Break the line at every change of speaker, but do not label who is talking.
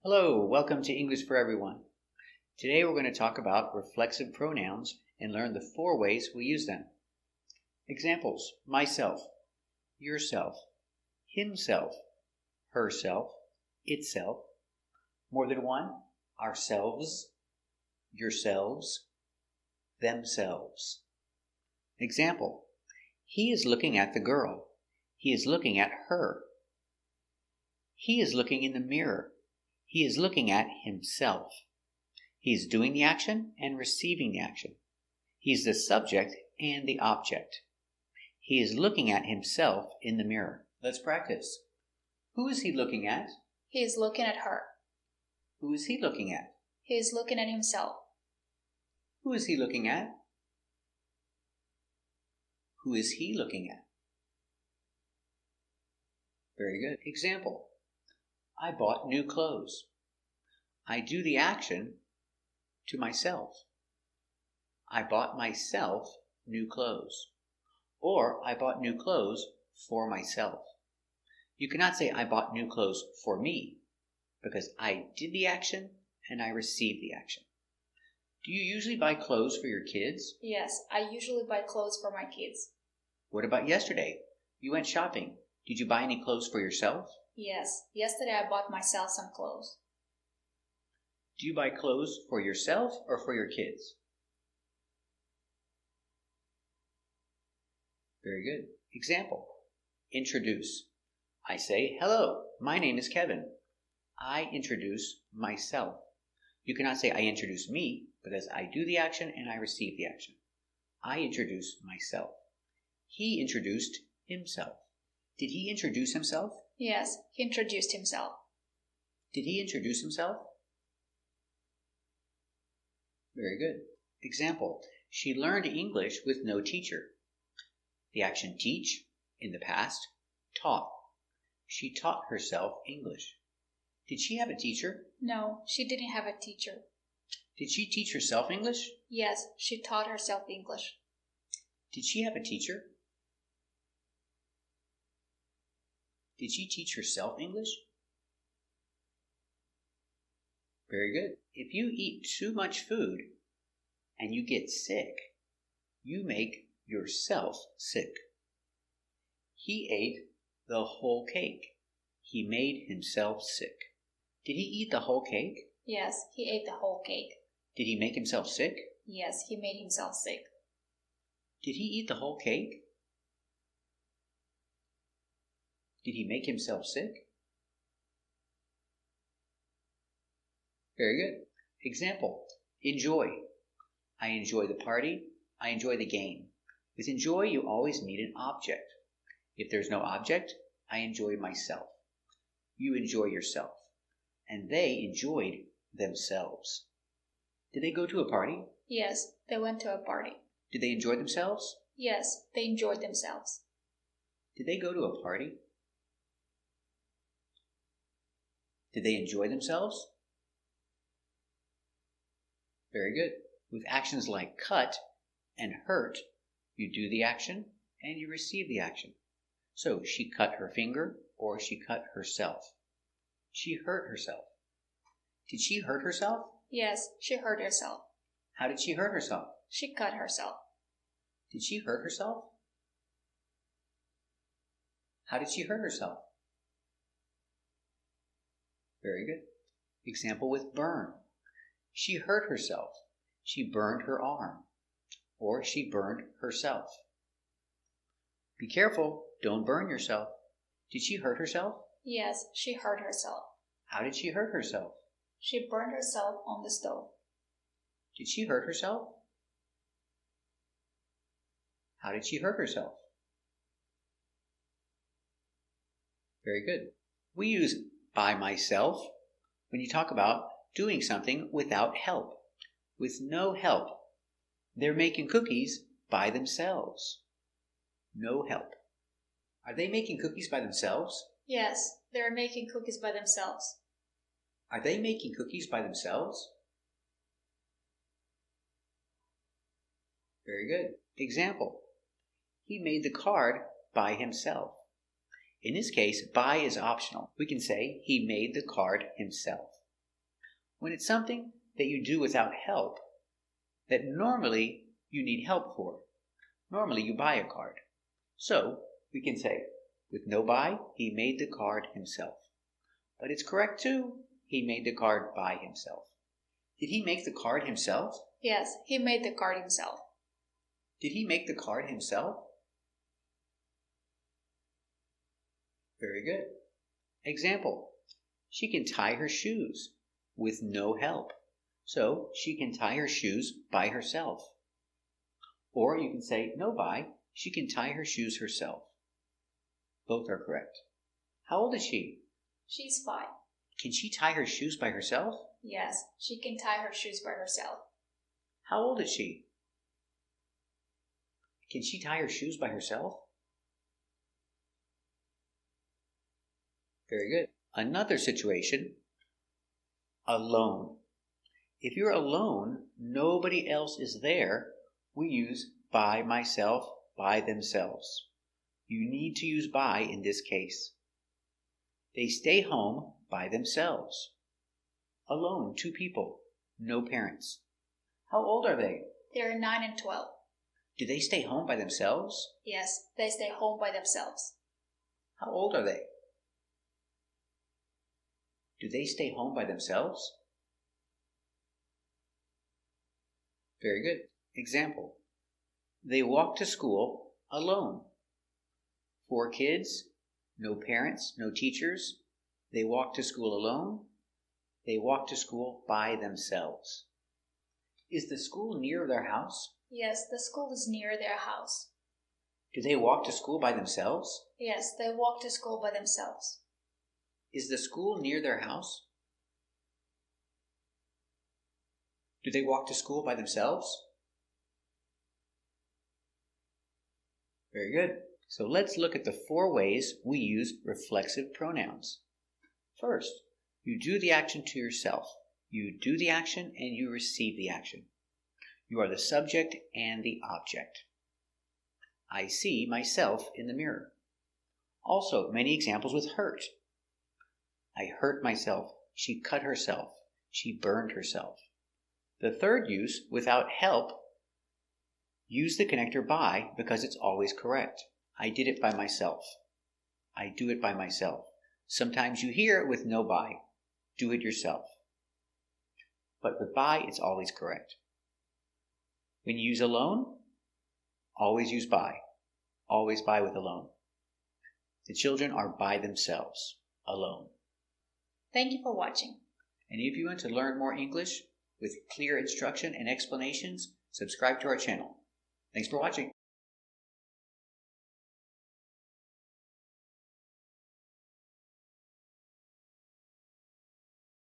Hello, welcome to English for Everyone. Today we're going to talk about reflexive pronouns and learn the 4 ways we use them. Examples: myself, yourself, himself, herself, itself. More than one: ourselves, yourselves, themselves. Example: he is looking at the girl. He is looking at her. He is looking in the mirror. He is looking at himself. He is doing the action and receiving the action. He's the subject and the object. He is looking at himself in the mirror. Let's practice. Who is he looking at?
He is looking at her.
Who is he looking at?
He is looking at himself.
Who is he looking at? Who is he looking at? Very good. Example: I bought new clothes. I do the action to myself. I bought myself new clothes. Or I bought new clothes for myself. You cannot say I bought new clothes for me, because I did the action and I received the action. Do you usually buy clothes for your kids?
Yes, I usually buy clothes for my kids.
What about yesterday? You went shopping. Did you buy any clothes for yourself?
Yes, yesterday I bought myself some clothes.
Do you buy clothes for yourself or for your kids? Very good. Example: introduce. I say, hello, my name is Kevin. I introduce myself. You cannot say I introduce me, because I do the action and I receive the action. I introduce myself. He introduced himself. Did he introduce himself?
Yes, he introduced himself.
Did he introduce himself? Very good. Example: she learned English with no teacher. The action teach, in the past, taught. She taught herself English. Did she have a teacher?
No, she didn't have a teacher.
Did she teach herself English?
Yes, she taught herself English.
Did she have a teacher? Did she teach herself English? Very good. If you eat too much food and you get sick, you make yourself sick. He ate the whole cake. He made himself sick. Did he eat the whole cake?
Yes, he ate the whole cake.
Did he make himself sick?
Yes, he made himself sick.
Did he eat the whole cake? Did he make himself sick? Very good. Example: enjoy. I enjoy the party. I enjoy the game. With enjoy, you always need an object. If there's no object, I enjoy myself. You enjoy yourself. And they enjoyed themselves. Did they go to a party?
Yes, they went to a party.
Did they enjoy themselves?
Yes, they enjoyed themselves.
Did they go to a party? Did they enjoy themselves? Very good. With actions like cut and hurt, you do the action and you receive the action. So she cut her finger or she cut herself. She hurt herself. Did she hurt herself?
Yes, she hurt herself.
How did she hurt herself?
She cut herself.
Did she hurt herself? How did she hurt herself? Very good. Example with burn. She hurt herself. She burned her arm. Or she burned herself. Be careful, don't burn yourself. Did she hurt herself?
Yes, she hurt herself.
How did she hurt herself?
She burned herself on the stove.
Did she hurt herself? How did she hurt herself? Very good. We use by myself when you talk about doing something without help. With no help. They're making cookies by themselves. No help. Are they making cookies by themselves?
Yes, they're making cookies by themselves.
Are they making cookies by themselves? Very good. Example: he made the card by himself. In this case, by is optional. We can say he made the card himself. when it's something that you do without help that normally you need help for. Normally you buy a card. So we can say, with no buy, he made the card himself. But it's correct too. He made the card by himself. Did he make the card himself?
Yes, he made the card himself.
Did he make the card himself? Very good. Example, she can tie her shoes with no help. So she can tie her shoes by herself. Or you can say, no buy, she can tie her shoes herself. Both are correct. How old is she?
She's 5.
Can she tie her shoes by herself?
Yes, she can tie her shoes by herself.
How old is she? Can she tie her shoes by herself? Very good. Another situation, alone. If you're alone, nobody else is there, we use by myself, by themselves. You need to use by in this case. They stay home by themselves. Alone, 2 people, no parents. How old are they?
They're 9 and 12.
Do they stay home by themselves?
Yes, they stay home by themselves.
How old are they? Do they stay home by themselves? Very good. Example, they walk to school alone. 4 kids, no parents, no teachers. They walk to school alone. They walk to school by themselves. Is the school near their house?
Yes, the school is near their house.
Do they walk to school by themselves?
Yes, they walk to school by themselves.
Is the school near their house? Do they walk to school by themselves? Very good. So let's look at the 4 ways we use reflexive pronouns. First, you do the action to yourself. You do the action and you receive the action. You are the subject and the object. I see myself in the mirror. Also, many examples with hurt. I hurt myself. She cut herself. She burned herself. The third use, without help, use the connector by because it's always correct. I did it by myself. I do it by myself. Sometimes you hear it with no by. Do it yourself. But with by, it's always correct. When you use alone, always use by. Always by with alone. The children are by themselves, alone.
Thank you for watching.
And if you want to learn more English with clear instruction and explanations, subscribe to our channel. Thanks for watching.